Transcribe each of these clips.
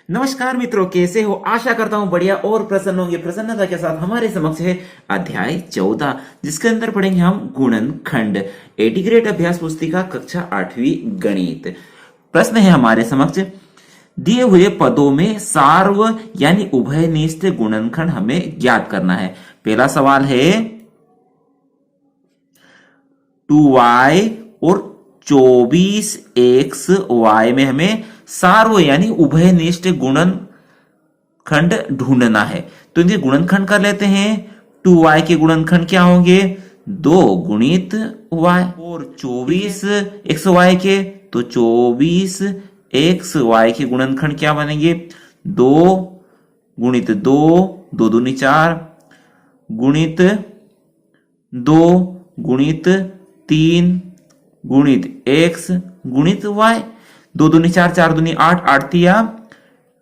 नमस्कार मित्रों, कैसे हो? आशा करता हूं बढ़िया और प्रसन्न होंगे। प्रसन्नता के साथ हमारे समक्ष है अध्याय 14, जिसके अंदर पढ़ेंगे हम गुणनखंड। एटी ग्रेड अभ्यास पुस्तिका कक्षा 8वीं गणित। प्रश्न है हमारे समक्ष, दिए हुए पदों में सार्व यानी उभयनिष्ठ गुणनखंड हमें ज्ञात करना है। पहला सवाल है 2y और 24xy में हमें सार्व यानी उभयनिष्ठ गुणनखंड ढूंढना है। तो इनके गुणनखंड कर लेते हैं। 2y के गुणनखंड क्या होंगे? 2 गुणित y। और 24xy के, तो 24xy के गुणनखंड क्या बनेंगे? 2 गुणित 2, 2 दूनी 4, गुणित 2 गुणित 3 गुणित x गुणित y। 2 दूनी 4, 4 दूनी 8, 8 तिया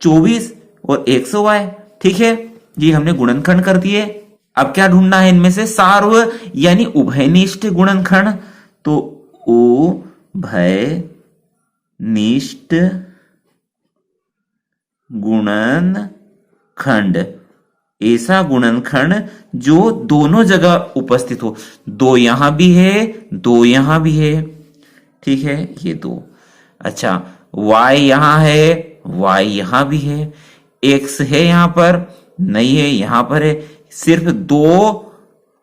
24 और xy। ठीक है, ये हमने गुणनखंड कर दिए। अब क्या ढूंढना है इनमें से? सार्व यानी उभयनिष्ठ गुणनखंड। तो उभयनिष्ठ गुणनखंड, ऐसा गुणनखंड जो दोनों जगह उपस्थित हो। 2 यहां भी है, 2 यहां भी है। ठीक है, ये 2। अच्छा, y यहां है, y यहां भी है। x है यहां पर? नहीं है, यहां पर है। सिर्फ 2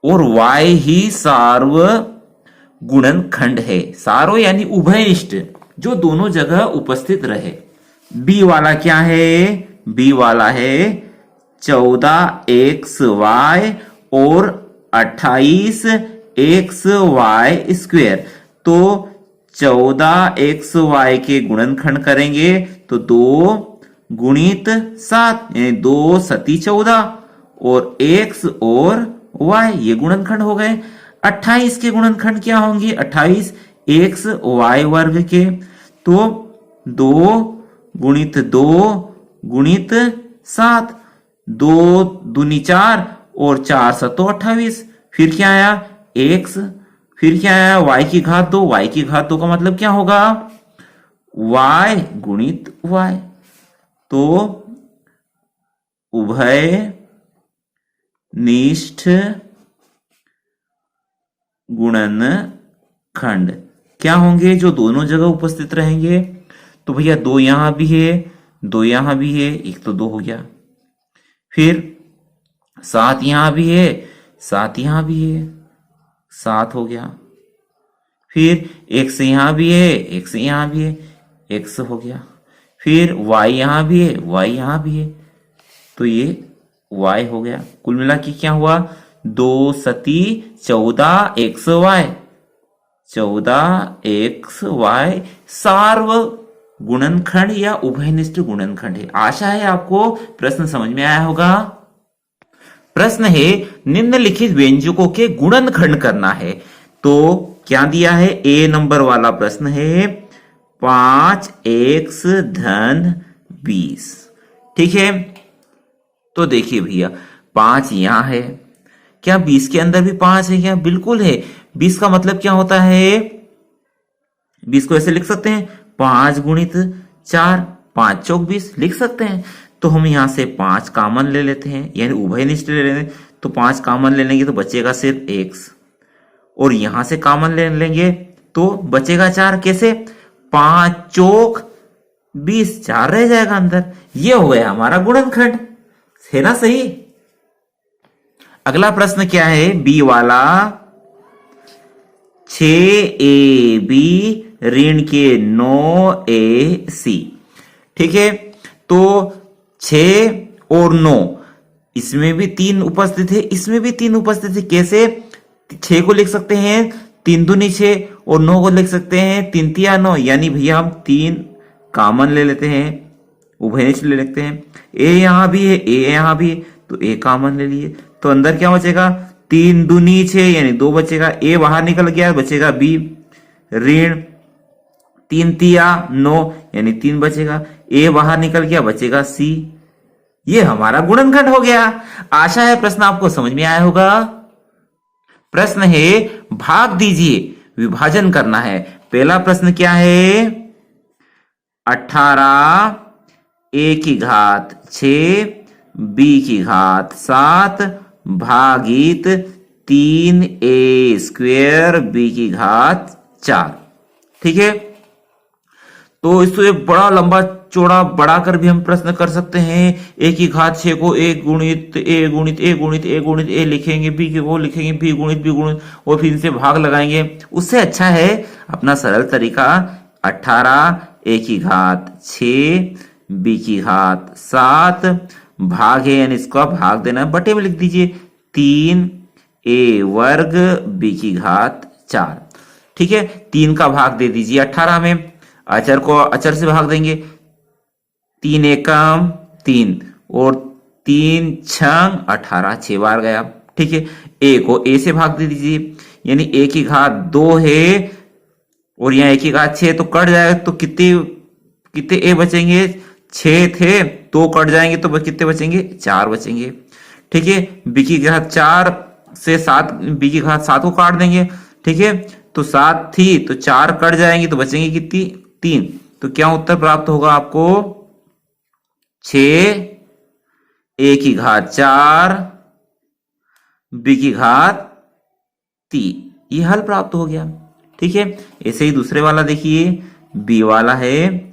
और y ही सार्व गुणनखंड है। सार्व यानी उभयनिष्ठ, जो दोनों जगह उपस्थित रहे। b वाला क्या है? b वाला है 14xy और 28xy स्क्वायर। तो 14xy के गुणनखंड करेंगे तो 2 गुणित 7 यानी 2 सती 14 और x और y ये गुणनखंड हो गए। 28 के गुणनखंड क्या होंगे? 28 x y वर्ग के। तो 2 गुणित 2 गुणित 7, 2 दूनी 4 और 4 सतो 28। फिर क्या आया? x। फिर क्या आया? y की घात 2। y की घात 2 का मतलब क्या होगा? y गुणित y। तो उभयनिष्ठ गुणनखंड क्या होंगे? जो दोनों जगह उपस्थित रहेंगे। तो भैया 2 यहां भी है, 2 यहां भी है, एक तो 2 हो गया। फिर 7 यहां भी है, 7 यहां भी है, 7 हो गया। फिर x यहां भी है, x यहां भी है, x हो गया। फिर y यहां भी है, y यहां भी है, तो ये y हो गया। कुल मिला के क्या हुआ? 2 सती 14xy, 14xy सार्व गुणनखंड या उभयनिष्ठ गुणनखंड है। आशा है आपको प्रश्न समझ में आया होगा। प्रश्न है, निम्नलिखित व्यंजकों के गुणनखंड करना है। तो क्या दिया है? ए नंबर वाला प्रश्न है 5x धन 20। ठीक है, तो देखिए भैया 5 यहां है। क्या 20 के अंदर भी 5 है क्या? बिल्कुल है। 20 का मतलब क्या होता है? 20 को ऐसे लिख सकते हैं 5 गुणित 4, 5 चौक 20 लिख सकते हैं। तो हम यहां से 5 कॉमन ले लेते हैं, यानी उभयनिष्ठ ले लेते हैं। तो 5 कॉमन ले लेंगे तो बचेगा सिर्फ x, और यहां से कॉमन ले लेंगे तो बचेगा 4। कैसे? 5 चौक 20, 4 रह जाएगा अंदर। ये हो गया हमारा गुणनखंड, है ना सही? अगला प्रश्न क्या है? बी वाला 6ab ऋण के 9ac। ठीक है, तो 6 और 9, इसमें भी 3 उपस्थित है, इसमें भी 3 उपस्थित है। कैसे? 6 को लिख सकते हैं 3 दूनी 6 और 9 को लिख सकते हैं 3 तिया 9। यानी भैया हम 3 कॉमन ले लेते हैं, उभयनिष्ठ ले लेते हैं। ए यहां भी है, ए यहां भी है, तो ए कॉमन ले लिए। तो अंदर क्या बचेगा? 3 दूनी 6 यानी 2 बचेगा। ए बाहर निकल गया, बचेगा बी। ऋण 3 तिया 9 यानी 3 बचेगा। ए बाहर निकल गया, बचेगा सी। ये हमारा गुणनखंड हो गया। आशा है प्रश्न आपको समझ में आया होगा। प्रश्न है, भाग दीजिए, विभाजन करना है। पहला प्रश्न क्या है? 18 ए की घात 6 बी की घात 7 भागित 3a² बी की घात 4। ठीक है, तो इसको बड़ा लंबा चौड़ा बढ़ाकर भी हम प्रश्न कर सकते हैं। ए की घात 6 को ए गुणित ए गुणित ए गुणित ए गुणित ए लिखेंगे, बी के को लिखेंगे बी गुणित बी गुणित, और फिर इनसे भाग लगाएंगे। उससे अच्छा है अपना सरल तरीका 18 ए की घात 6 बी की घात 7 भाग है, यानी इसका भाग देना है, बटे में लिख दीजिए 3a² बी की घात 4। ठीक है, 3 का भाग दे दीजिए 18 में, अचर को अचर से भाग देंगे, 3 एकम 3 और 3 छंग 18, 6 बार गया। ठीक है, ए को ए से भाग दे दीजिए, यानी ए की घात 2 है और यहाँ ए की घात 6, तो कट जाएगा, तो कितने ए बचेंगे, 6 थे, 2 कट जाएंगे तो कितने बचेंगे, 4 बचेंगे। ठीक है, बी की घात 4 से 7, बी की घात 7 को काट देंगे। ठीक है, तो 7 थी तो 4 कट जाएंगे तो बचेंगे कितनी, 3। तो क्या उत्तर प्राप्त होगा आपको, 6 ए की घात 4 बी की घात 3, ये हल प्राप्त हो गया। ठीक है, ऐसे ही दूसरे वाला देखिए, बी वाला है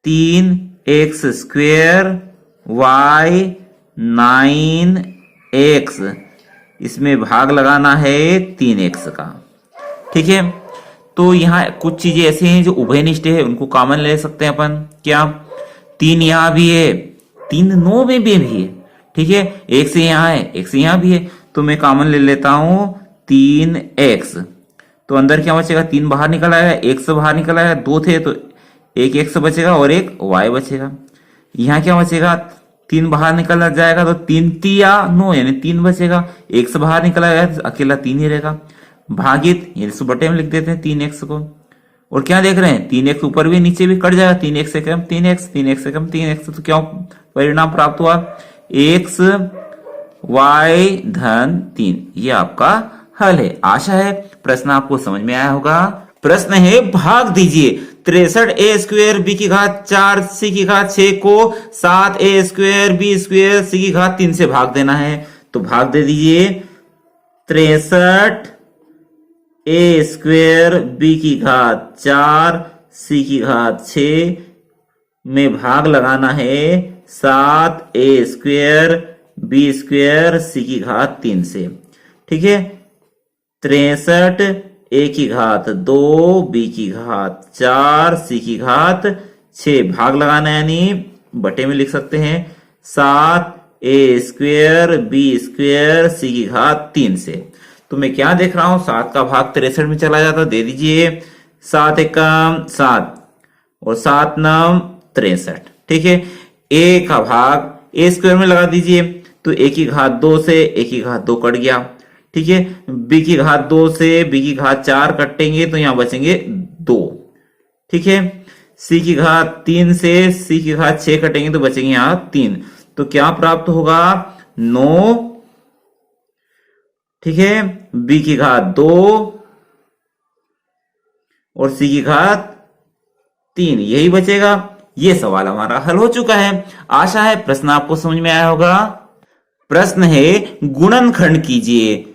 3x² y 9x, इसमें भाग लगाना है 3x का। ठीक है, तो यहाँ कुछ चीजें ऐसी हैं जो उभयनिष्ठ है, उनको कॉमन ले सकते हैं अपन। क्या, 3 यहाँ भी है, 3 9 में भी है। ठीक है, 1 से यहाँ है, 1 से यहाँ भी है, तो मैं कॉमन ले लेता हूं 3x। तो अंदर क्या बचेगा, 3 बाहर निकल आएगा, 1 से बाहर निकल आएगा, 2 थे तो एक x बचेगा और एक y बचेगा। यहाँ क्या बचेगा, 3 बाहर निकल जाएगा तो 3 तिया 9, यानी 3 बचेगा, 1 से बाहर निकल आएगा तो अकेला 3 ही रहेगा, भागित, ये बटे में लिख देते हैं 3x को। और क्या देख रहे हैं, 3x ऊपर भी नीचे भी कट जाएगा, 3x से कम 3x, 3x से कम 3x, तो क्या परिणाम प्राप्त हुआ, x y धन 3। ये आपका हल है। आशा है प्रश्न आपको समझ में आया होगा। प्रश्न है, भाग दीजिए 63a² बी की घात 4 सी की घात 6 को 7a² b² सी की घात 3 से भाग देना है। तो भाग दे दीजिए 63a² बी की घात 4 सी की घात 6 में भाग लगाना है 7a² b² सी की घात 3 से। ठीक है, 63 ए की घात 2 बी की घात 4 सी की घात 6, भाग लगाना है, यानी बटे में लिख सकते हैं 7a² b² सी की घात 3 से। तो मैं क्या देख रहा हूं, 7 का भाग 63 में चला जाता, दे दीजिए 7 एकम 7 और 7 9 63। ठीक है, ए का भाग a² में लगा दीजिए, तो ए की घात 2 से ए की घात 2 कट गया। ठीक है, बी की घात 2 से बी की घात 4 कटेंगे तो यहां बचेंगे 2। ठीक है, सी की घात 3 से सी की घात 6 कटेंगे तो बचेंगे यहां 3। तो क्या प्राप्त होगा, 9। ठीक है, बी की घात 2 और सी की घात 3, यही बचेगा। ये सवाल हमारा हल हो चुका है। आशा है प्रश्न आपको समझ में आया होगा। प्रश्न है, गुणनखंड कीजिए।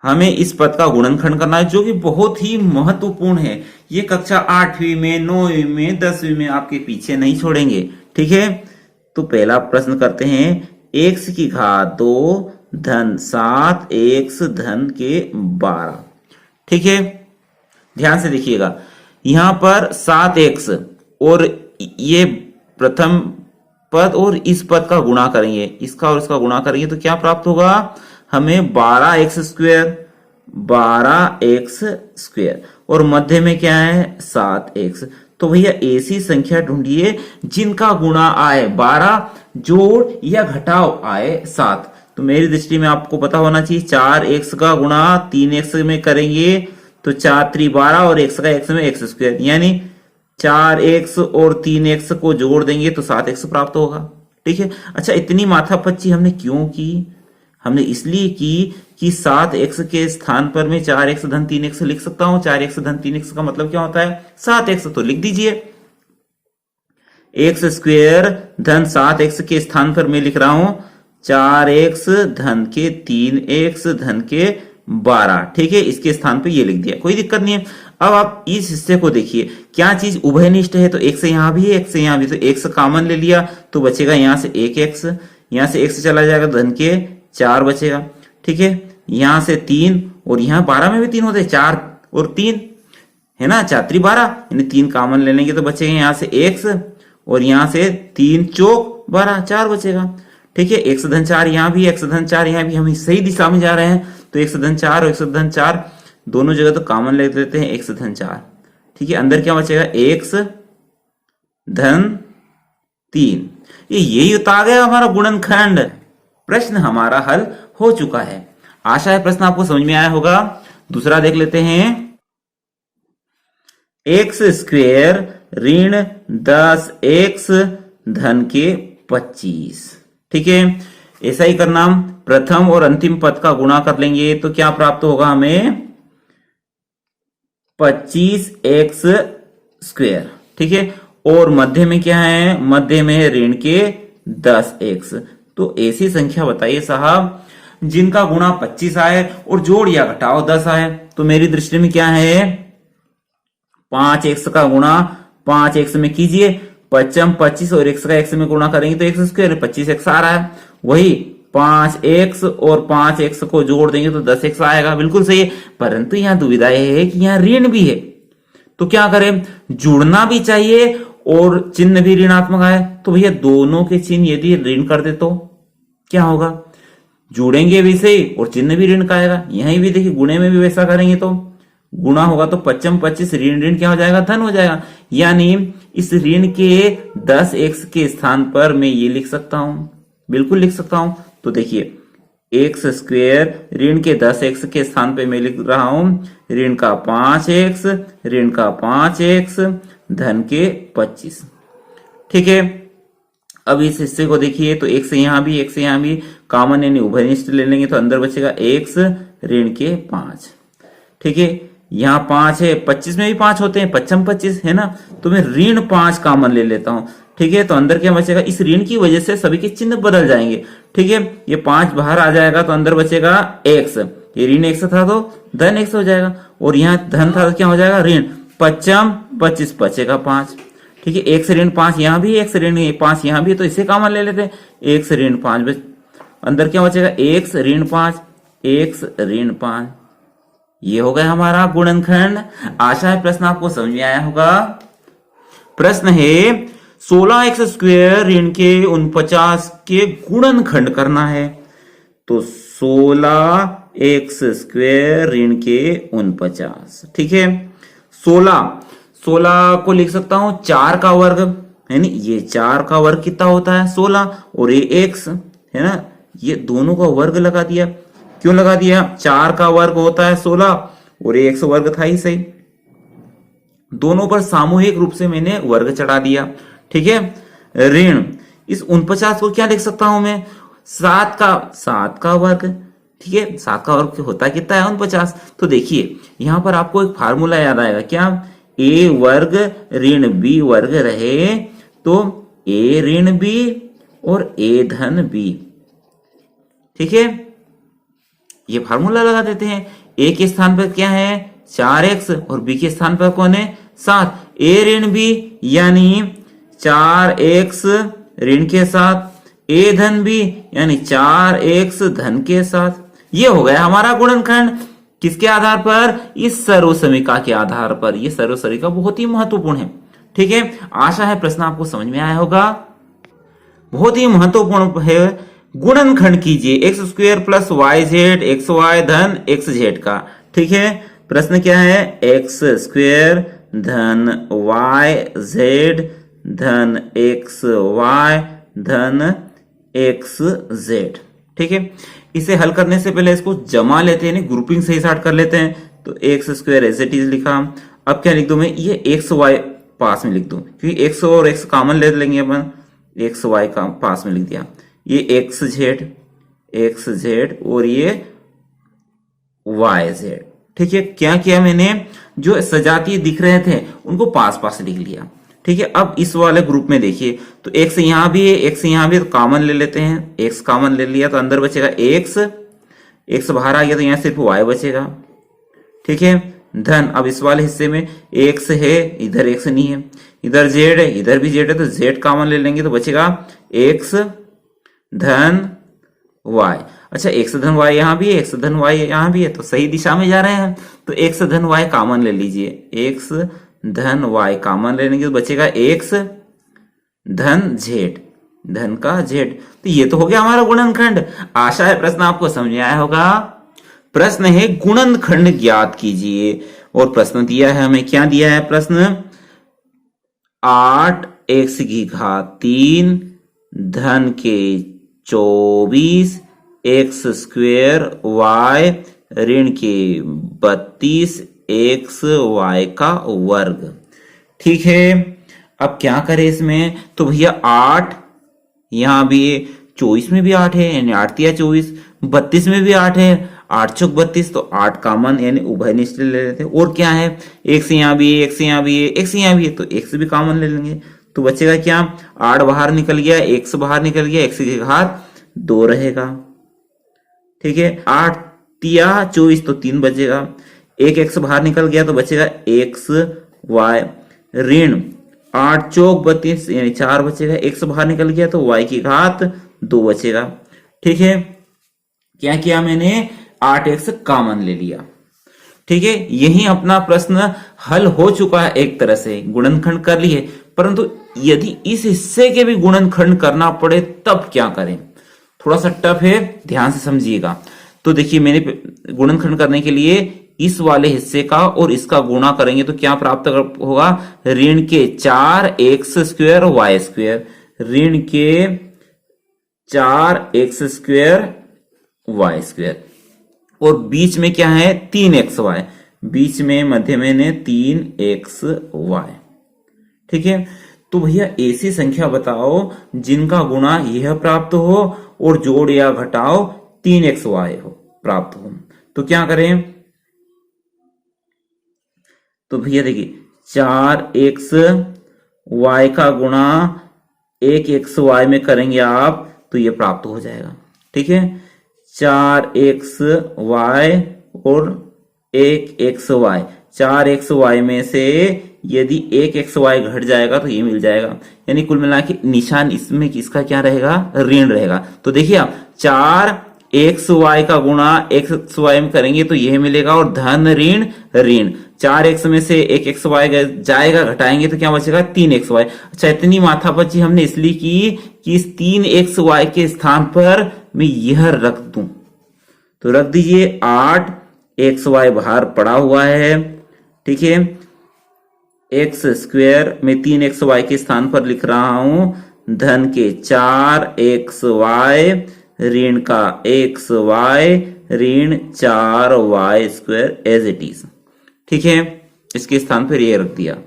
हमें इस पद का गुणनखंड करना है, जो कि बहुत ही महत्वपूर्ण है। ये कक्षा 8वीं में, 9वीं में, 10वीं में आपके पीछे नहीं छोड़ेंगे। ठीक है, तो पहला प्रश्न करते हैं, x की घात 2 धन 7 x धन के 12। ठीक है, ध्यान से देखिएगा, यहां पर 7x और ये प्रथम पद और इस पद का गुणा करेंगे, इसका और इसका गुणा करेंगे तो क्या प्राप्त होगा, हमें 12x² और मध्य में क्या है 7x। तो भैया ऐसी संख्या ढूंढिए जिनका गुणा आए 12 जोड़ या घटाव आए 7। तो मेरी दृष्टि में आपको पता होना चाहिए 4x का गुणा 3x में करेंगे तो 4 3 12 और x का x में x², यानी 4x और 3x को जोड़ देंगे तो 7x प्राप्त होगा। ठीक है, अच्छा इतनी माथापच्ची हमने क्यों की, हमने इसलिए की कि 7x के स्थान पर मैं 4x धन 3x लिख सकता हूं। 4x धन 3x का मतलब क्या होता है 7x, तो लिख दीजिए। एक्स स्क्वेयर धन 7x के स्थान पर मैं लिख रहा हूं 4x धन के 3x धन के 12। ठीक है, इसके स्थान पे ये लिख दिया, कोई दिक्कत नहीं है। अब आप इस हिस्से को देखिए, क्या चीज उभयनिष्ठ है, तो x यहां भी है, x यहां भी, तो x कॉमन ले लिया तो बचेगा यहां से 1x, यहां से x चला जाएगा धन के 4 बचेगा। ठीक है, यहां से 3 और यहां 12 में भी 3 होते हैं, 4 और 3 है ना, 4 3 12, यानी 3 कॉमन ले लेंगे तो बचेगा यहां से x और यहां से 3 चौक 12, 4 बचेगा। ठीक है, x धन 4 यहां भी, x धन 4 यहां भी, हम सही दिशा में जा रहे हैं, तो x धन 4 और x धन 4 दोनों जगह तो कॉमन ले लेते हैं, x धन 4। ठीक है, अंदर क्या बचेगा, x धन 3। यही तो आ गया हमारा गुणनखंड। प्रश्न हमारा हल हो चुका है। आशा है प्रश्न आपको समझ में आया होगा। दूसरा देख लेते हैं, एक्स स्क्वेयर ऋण 10x धन के 25। ठीक है, ऐसा ही करना, प्रथम और अंतिम पद का गुणा कर लेंगे तो क्या प्राप्त होगा हमें, 25x स्क्वेयर। ठीक है, और मध्य में क्या है, मध्य में है ऋण के 10x। तो ऐसी संख्या बताइए साहब जिनका गुणा 25 आए और जोड़ या घटाओ 10 आए। तो मेरी दृष्टि में क्या है, 5x का गुणा 5x में कीजिए, 5 25 और x का x में गुणा करेंगे तो x स्क्वायर 25x आ रहा है। वही 5x और 5x को जोड़ देंगे तो 10x आएगा, बिल्कुल सही है। परंतु यहाँ दुविधा है कि यहाँ ऋण भी है, तो क्या करें, जुड़ना भी चाहिए और चिन्ह भी ऋणात्मक आए, तो भैया दोनों के चिन्ह यदि ऋण कर दे तो क्या होगा, जुड़ेंगे भी सही और चिन्ह भी ऋण का आएगा। यहीं भी देखिए गुणे में भी वैसा करेंगे तो गुणा होगा तो 25 25 ऋण ऋण क्या हो जाएगा, धन हो जाएगा। यानी इस ऋण के 10x के स्थान पर मैं ये लिख सकता हूं, बिल्कुल लिख सकता हूं। तो देखिए एक्स स्क्वेयर ऋण के 10x के स्थान पे मैं लिख रहा हूं ऋण का 5x, ऋण का 5x धन के 25। ठीक है, अब इस हिस्से को देखिए तो x यहां भी, x यहां भी कॉमन यानी उभयनिष्ठ ले लेंगे तो अंदर बचेगा x ऋण के 5। ठीक है, यहाँ 5 है, 25 में भी 5 होते हैं, 25 25 है ना, तो मैं ऋण 5 कॉमन ले लेता हूं। ठीक है, तो अंदर क्या बचेगा, इस ऋण की वजह से सभी के चिन्ह बदल जाएंगे। ठीक है, ये 5 बाहर आ जाएगा तो अंदर बचेगा x, ये ऋण x था तो धन x हो जाएगा, और यहाँ धन था तो क्या हो जाएगा, ऋण 25 25 बचेगा 5। ठीक है, x ऋण 5 यहाँ भी, x ऋण 5 यहाँ भी, तो इसे कॉमन ले लेते हैं, x ऋण 5 अंदर क्या बचेगा, x ऋण 5, x ऋण 5। ये हो गया हमारा गुणनखंड। आशा है प्रश्न आपको समझ में आया होगा। प्रश्न है 16x स्क्वेयर ऋण के 49 के गुणनखंड करना है। तो 16x स्क्वेयर ऋण के 49। ठीक है, 16 को लिख सकता हूं 4 का वर्ग, है नी, ये 4 का वर्ग कितना होता है 16, और ये x है ना, ये दोनों का वर्ग लगा दिया। क्यों लगा दिया, 4 का वर्ग होता है 16 और ये x वर्ग था ही सही, दोनों पर सामूहिक रूप से मैंने वर्ग चढ़ा दिया। ठीक है, ऋण इस 49 को क्या लिख सकता हूं मैं, 7 का वर्ग। ठीक है, 7 का वर्ग होता कितना है 49। तो देखिए यहां पर आपको एक फार्मूला याद आएगा, क्या, a वर्ग ऋण b वर्ग रहे तो a ऋण b और a धन b। ठीक है, ये फार्मूला लगा देते हैं। a के स्थान पर क्या है 4x और b के स्थान पर कौन है 7, a ऋण b यानी 4x ऋण के साथ, a धन b यानी 4x धन के साथ। ये हो गया हमारा गुणनखंड। किसके आधार पर, इस सर्वसमीका के आधार पर। ये सर्वसमीका बहुत ही महत्वपूर्ण है। ठीक है, आशा है प्रश्न आपको समझ में आया होगा। बहुत ही महत्वपूर्ण है, गुणनखंड कीजिए x square plus y z x y धन एक्स जेड का। ठीक है, प्रश्न क्या है, एक्स स्क्वेयर धन वाई जेड धन एक्स वाई धन एक्स जेड। ठीक है, इसे हल करने से पहले इसको जमा लेते हैं, ग्रुपिंग से ही स्टार्ट कर लेते हैं। तो x square as it is लिखा। अब क्या लिख दूं मैं, ये एक्स वाई पास में लिख दूं, क्योंकि एक्स और एक्स कॉमन ले लेंगे अपन, एक्स वाई का पास में लिख दिया। ये एक्स जेड और ये वाई जेड। ठीक है, क्या किया मैंने, जो सजातीय दिख रहे थे उनको पास पास लिख लिया। ठीक है, अब इस वाले ग्रुप में देखिए तो x यहां भी है, x यहां भी है, तो कॉमन ले लेते हैं। x कॉमन ले लिया तो अंदर बचेगा x बाहर आ गया तो यहां सिर्फ y बचेगा। ठीक है, धन, अब इस वाले हिस्से में x है, इधर x नहीं है, इधर z है, इधर भी z है, तो z कॉमन ले लेंगे तो बचेगा x धन y। अच्छा, x धन y यहां भी है, x धन y यहां भी है, तो सही दिशा में जा रहे हैं। तो x धन y कॉमन ले लीजिए, x धन y कॉमन ले लेंगे तो बचेगा x धन z, धन का z। तो ये तो हो गया हमारा गुणनखंड। आशा है प्रश्न आपको समझ में आया होगा। प्रश्न है गुणनखंड ज्ञात कीजिए, और प्रश्न दिया है हमें, क्या दिया है प्रश्न, 8x की घात 3 धन के 24 x स्क्वेयर y ऋण के 32 x y का वर्ग। ठीक है, अब क्या करें इसमें, तो भैया 8 यहां भी 24 में भी 8 है, यानी 8 तिया 24, 32 में भी 8 है, 8 चौक 32, तो 8 कॉमन यानी उभय निष्ठ ले लेते हैं। और क्या है, x यहां भी है, x यहां भी है, x यहां भी है, तो x भी कॉमन ले लेंगे तो बचेगा क्या, 8 बाहर निकल गया, x बाहर निकल गया, x की घात 2 रहेगा। ठीक है, 8 तिया 24 तो 3 बचेगा, एक x बाहर निकल गया तो बचेगा x y ऋण 8 चौक 32 यानी 4 बचेगा, x बाहर निकल गया तो y की घात 2 बचेगा। ठीक है, क्या किया मैंने, 8x कॉमन ले लिया। ठीक है, यही अपना प्रश्न हल हो चुका है, एक तरह से गुणनखंड कर लिए। परंतु यदि इस हिस्से के भी गुणनखंड करना पड़े तब क्या करें, थोड़ा सा टफ है, ध्यान से समझिएगा। तो देखिए, मैंने गुणनखंड करने के लिए इस वाले हिस्से का और इसका गुणा करेंगे तो क्या प्राप्त होगा, ऋण के 4x स्क्वेयर y स्क्वेयर, ऋण के 4x स्क्वेयर y स्क्वेयर, और बीच में क्या है 3xy, बीच में मध्य में ने 3xy। ठीक है, तो भैया ऐसी संख्या बताओ जिनका गुणा यह प्राप्त हो और जोड़ या घटाओ 3xy हो प्राप्त हो। तो क्या करें, तो भैया देखिए 4xy का गुणा 1xy में करेंगे आप तो ये प्राप्त हो जाएगा। ठीक है, 4xy और 1xy, 4xy में से यदि 1xy घट जाएगा तो ये मिल जाएगा, यानी कुल मिला के निशान इसमें किसका क्या रहेगा, ऋण रहेगा। तो देखिए आप 4xy का गुणा xy में करेंगे तो यह मिलेगा, और धन ऋण ऋण 4x में से 1xy जाएगा, घटाएंगे तो क्या बचेगा 3xy। अच्छा, इतनी माथापच्ची हमने इसलिए की कि इस 3xy के स्थान पर मैं यह रख दूं, तो रख दीजिए 8xy बाहर पड़ा हुआ है। ठीक है, x स्क्वेयर में 3xy के स्थान पर लिख रहा हूं धन के 4xy ऋण का xy ऋण 4y square as it is. ठीक है, इसके स्थान पर ये रख दिया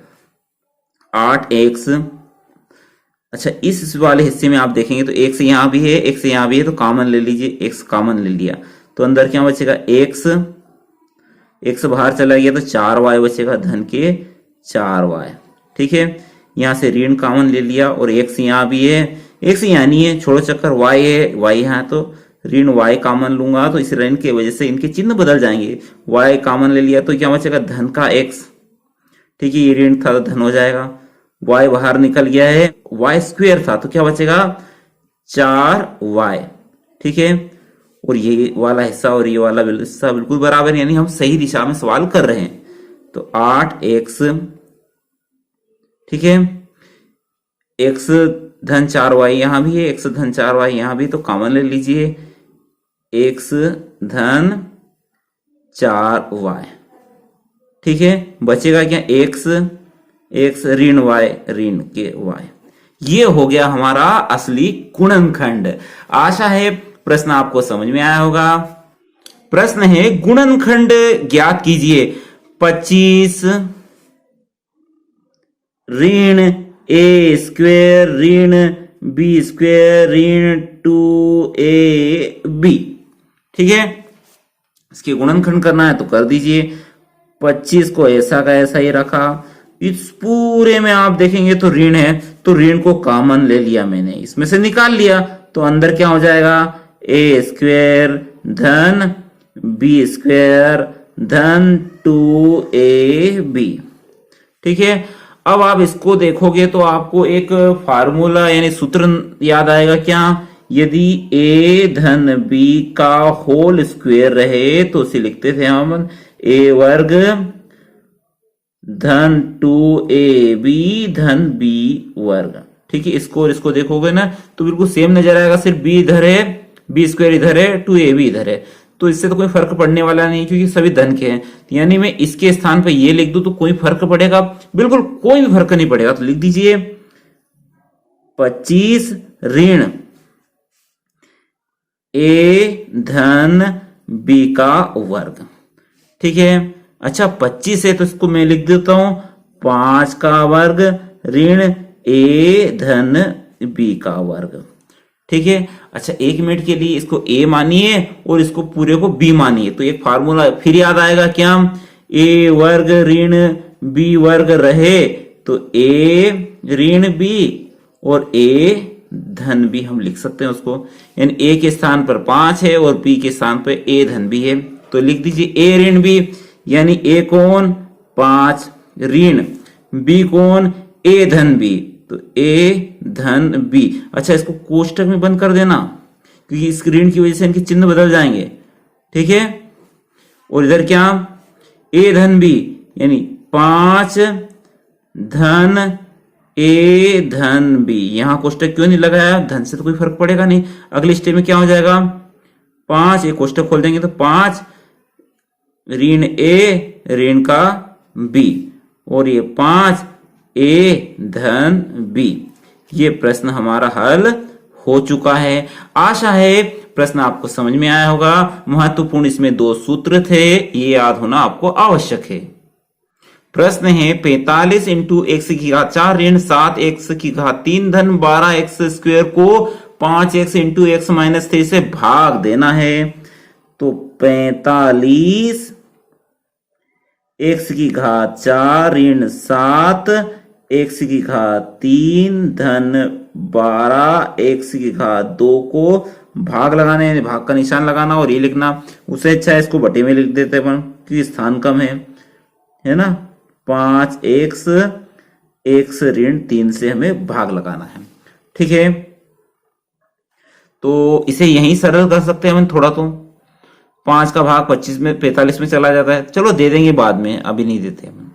8x। अच्छा, इस वाले हिस्से में आप देखेंगे तो x यहां भी है, x यहां भी है, तो कॉमन ले लीजिए, x कॉमन ले लिया तो अंदर क्या बचेगा x बाहर चला गया तो 4y बचेगा, धन के 4y। ठीक है, यहां से ऋण कॉमन ले लिया और x यहां भी है, x यहां नहीं है, छोड़ो चक्कर, y है, y यहां तो ऋण y कॉमन लूंगा तो इस ऋण की वजह से इनके चिन्ह बदल जाएंगे, y कॉमन ले लिया तो क्या बचेगा धन का x। ठीक है, ये ऋण था तो धन हो जाएगा, y बाहर निकल गया है, y स्क्वेयर था तो क्या बचेगा 4y। ठीक है, और ये वाला हिस्सा और ये वाला हिस्सा बिल्कुल बराबर, यानी हम सही दिशा में सवाल कर रहे हैं। तो 8x, ठीक है, x धन 4y यहां भी है, x धन 4y यहां भी, तो कॉमन ले लीजिए x धन 4y। ठीक है, बचेगा क्या x ऋण y ऋण के y। ये हो गया हमारा असली गुणनखंड। आशा है प्रश्न आपको समझ में आया होगा। प्रश्न है गुणनखंड ज्ञात कीजिए, 25 ऋण a स्क्वेयर ऋण b स्क्वेयर ऋण 2ab। ठीक है, इसके गुणनखंड करना है तो कर दीजिए। 25 को ऐसा का ऐसा ही रखा, इस पूरे में आप देखेंगे तो ऋण है, तो ऋण को कॉमन ले लिया मैंने, इसमें से निकाल लिया, तो अंदर क्या हो जाएगा, ए स्क्वायर धन बी स्क्वायर धन 2ab। ठीक है, अब आप इसको देखोगे तो आपको एक फार्मूला यानी सूत्र याद आएगा क्या, यदि a धन b का होल स्क्वायर रहे तो उसे लिखते थे हम a वर्ग धन 2ab धन b वर्ग। ठीक है, इसको और इसको देखोगे ना तो बिल्कुल सेम नजर आएगा, सिर्फ b इधर है, b स्क्वायर इधर है, 2ab इधर है, तो इससे तो कोई फर्क पड़ने वाला नहीं क्योंकि सभी धन के हैं। यानी मैं इसके स्थान पर ये लिख दूं तो कोई फर्क पड़ेगा, बिल्कुल कोई भी फर्क नहीं पड़ेगा। तो लिख दीजिए 25 ऋण a धन b का वर्ग। ठीक है, अच्छा 25 है तो इसको मैं लिख देता हूं 5 का वर्ग ऋण a धन b का वर्ग। ठीक है, अच्छा 1 मिनट के लिए इसको a मानिए और इसको पूरे को b मानिए, तो एक फार्मूला फिर याद आएगा क्या, a वर्ग ऋण b वर्ग रहे तो a ऋण b और a धन b हम लिख सकते हैं उसको, यानी a के स्थान पर 5 है और b के स्थान पर a धन b है, तो लिख दीजिए a ऋण b, यानी a कौन 5 ऋण b कौन a धन b, तो a धन b। अच्छा इसको कोष्टक में बंद कर देना क्योंकि इस ऋण की वजह से इनके चिन्ह बदल जाएंगे। ठीक है, और इधर क्या a धन b यानी 5 धन a धन b, यहां कोष्टक क्यों नहीं लगाया, धन से तो कोई फर्क पड़ेगा नहीं। अगले स्टेप में क्या हो जाएगा 5, एक कोष्टक खोल देंगे तो 5 ऋण a ऋण का b और ये 5 a धन b। ये प्रश्न हमारा हल हो चुका है। आशा है प्रश्न आपको समझ में आया होगा। महत्वपूर्ण इसमें 2 सूत्र थे, ये याद होना आपको आवश्यक है। प्रश्न है 45 इंटू एक्स की घात 4 ऋण 7 एक्स की घात 3 धन 12 एक्स स्क्वायर को 5 एक्स इंटू एक्स माइनस 3 से भाग देना है। तो 45 एक्स की घात 4 ऋण 7 एक्स की घात 3 धन 12 एक्स की घात 2 को भाग लगाने, भाग का निशान लगाना और ये लिखना। उससे अच्छा है इसको बटे में लिख देते हैं क्योंकि स्थान कम है ना। 5 एक्स एक्स ऋण 3 से हमें भाग लगाना है। ठीक है, तो इसे यहीं सरल कर सकते हैं हम थोड़ा, तो 5 का भाग 25 में 45 में चला जाता है, चलो दे देंगे बाद में, अभी नहीं देते हम।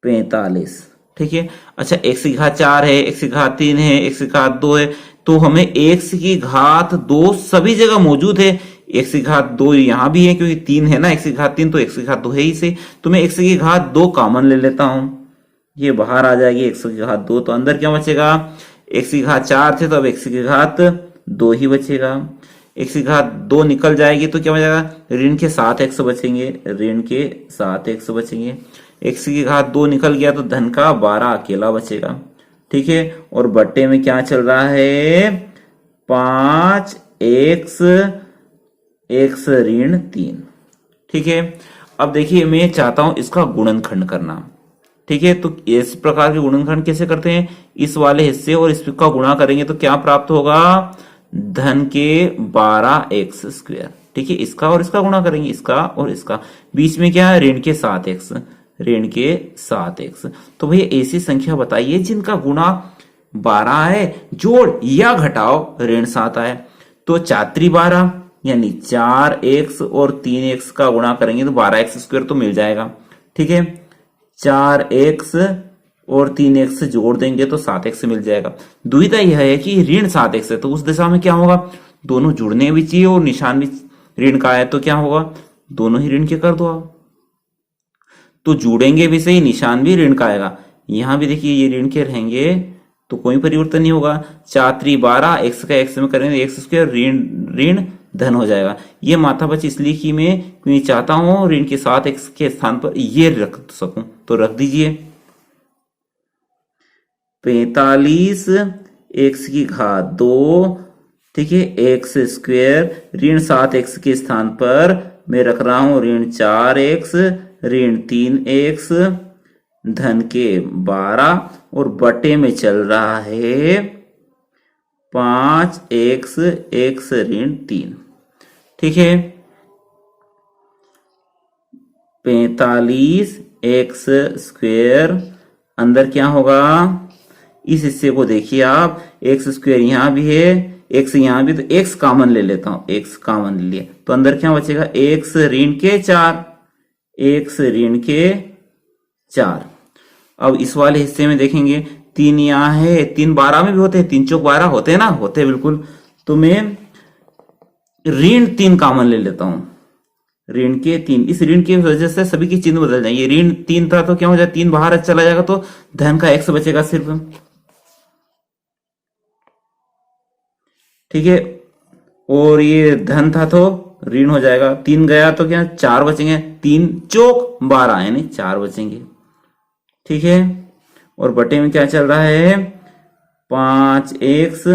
45। ठीक है, अच्छा एक्स की घात 4 है, एक्स की घात 3 है, एक्स की घात 2 है, तो हमें एक्स की घात 2 सभी जगह मौजूद है। एक्स की घात 2 यहां भी है क्योंकि 3 है ना, एक्स की घात 3 तो एक्स की घात 2 है ही से, तो मैं एक्स की घात 2 कॉमन ले लेता हूं, ये बाहर आ जाएगी एक्स की घात 2, तो अंदर क्या बचेगा, एक्स की घात 4 थे तो अब एक्स की घात 2 ही बचेगा। एक्स की घात 2 निकल जाएगी तो क्या बचेगा, ऋण के 7 एक्स बचेंगे, ऋण के 7 एक्स बचेंगे। एक्स की घात 2 निकल गया तो धन का 12 अकेला बचेगा। ठीक है, और बट्टे में क्या चल रहा है, 5 एक्स एक्स ऋण 3। ठीक है, अब देखिए मैं चाहता हूं इसका गुणनखंड करना। ठीक है, तो इस प्रकार के गुणनखंड कैसे करते हैं, इस वाले हिस्से और इसका गुणा करेंगे तो क्या प्राप्त होगा, धन के 12 एक्स स्क्वायर। ठीक है, इसका और इसका गुणा करेंगे, इसका और इसका, बीच में क्या है, ऋण के 7 एक्स, ऋण के 7 एक्स। तो भैया ऐसी संख्या बताइए जिनका गुणा 12 है, जोड़ या घटाओ ऋण 7 आए, तो 4 12 यानी 4 एक्स और 3 एक्स का गुणा करेंगे तो 12 एक्स स्क्वायर तो मिल जाएगा। ठीक है, 4 एक्स और 3 एक्स जोड़ देंगे तो 7 एक्स मिल जाएगा। दुविधा यह है कि ऋण 7 एक्स है तो उस दिशा में क्या होगा, दोनों जुड़ने भी चाहिए और निशान भी ऋण का है, तो क्या होगा, दोनों ही ऋण के कर दो आप, तो जुड़ेंगे भी सही, निशान भी ऋण का आएगा। यहां भी देखिए ये ऋण के रहेंगे तो कोई परिवर्तन नहीं होगा। 4 12 एक्स का एक्स में करेंगे एक्स स्क्वायर, ऋण धन हो जाएगा। ये माथा बच इसलिए कि मैं क्योंकि चाहता हूं ऋण के 7 एक्स के स्थान पर ये रख सकूं, तो रख दीजिए। 45 एक्स की घात 2, ठीक है, एक्स स्क्वायर ऋण 7 एक्स के स्थान पर मैं रख रहा हूं ऋण 4 एक्स ऋण 3 एक्स धन के 12 और बटे में चल रहा है 5x x ऋण 3। ठीक है, 45x स्क्वेयर अंदर क्या होगा, इस हिस्से को देखिए आप, एक्स स्क्वेयर यहां भी है, एक्स यहां भी, तो एक्स कॉमन ले लेता हूं, एक्स कॉमन ले लिया तो अंदर क्या बचेगा, एक्स ऋण के 4, एक्स ऋण के 4। अब इस वाले हिस्से में देखेंगे 3 यहां है, 3 12 में भी होते हैं, 3 चौक 12 होते हैं ना, होते हैं बिल्कुल। तो मैं ऋण 3 कॉमन ले लेता हूं, ऋण के 3। इस ऋण की वजह से सभी की चिन्ह बदल जाएंगे, ऋण 3 था तो क्या हो जाए, 3 बाहर चला जाएगा तो धन का x बचेगा सिर्फ। ठीक है, और ये धन था तो ऋण हो जाएगा, 3 गया तो क्या 4 बचेंगे, 3 चौक 12 यानी 4 बचेंगे। ठीक है, और बटे में क्या चल रहा है, 5x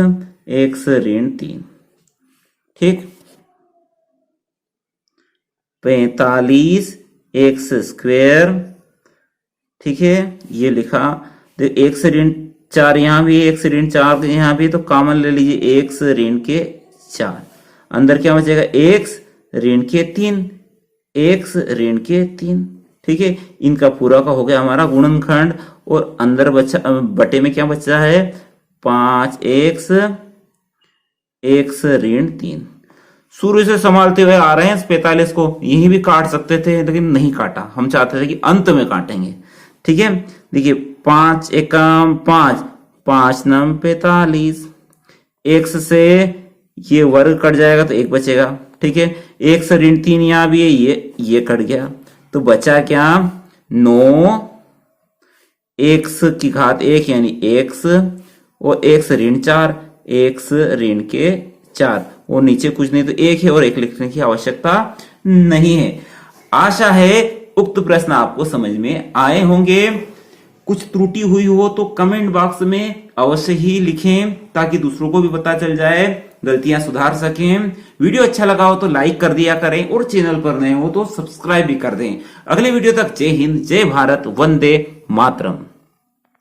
x ऋण 3। ठीक, 45x स्क्वेयर। ठीक है, ये लिखा, एक्स ऋण 4 यहां भी, एक्स ऋण 4 यहां भी, तो कॉमन ले लीजिए एक्स ऋण के 4। अंदर क्या बचेगा, एक्स ऋण के 3, एक्स ऋण के 3। ठीक है, इनका पूरा का हो गया हमारा गुणनखंड, और अंदर बचा, बटे में क्या बचा है, 5x x ऋण 3। शुरू से संभालते हुए आ रहे हैं इस 45 को, यही भी काट सकते थे लेकिन नहीं काटा, हम चाहते थे कि अंत में काटेंगे। ठीक है, देखिए 5 एकम 5, 5 नम 45, x से ये वर्ग कट जाएगा तो 1 बचेगा। ठीक है, x ऋण 3 यहां भी है, ये कट गया तो बचा क्या, 9 x की घात 1 यानी x, और x ऋण 4, x ऋण के 4, और नीचे कुछ नहीं तो 1 है और 1 लिखने की आवश्यकता नहीं है। आशा है उक्त प्रश्न आपको समझ में आए होंगे। कुछ त्रुटि हुई हो तो कमेंट बॉक्स में अवश्य ही लिखें ताकि दूसरों को भी पता चल जाए, गलतियां सुधार सकें। वीडियो अच्छा लगा हो तो लाइक कर दिया करें, और चैनल पर नए हो तो सब्सक्राइब भी कर दें। अगले वीडियो तक जय हिंद, जय भारत, वंदे मातरम।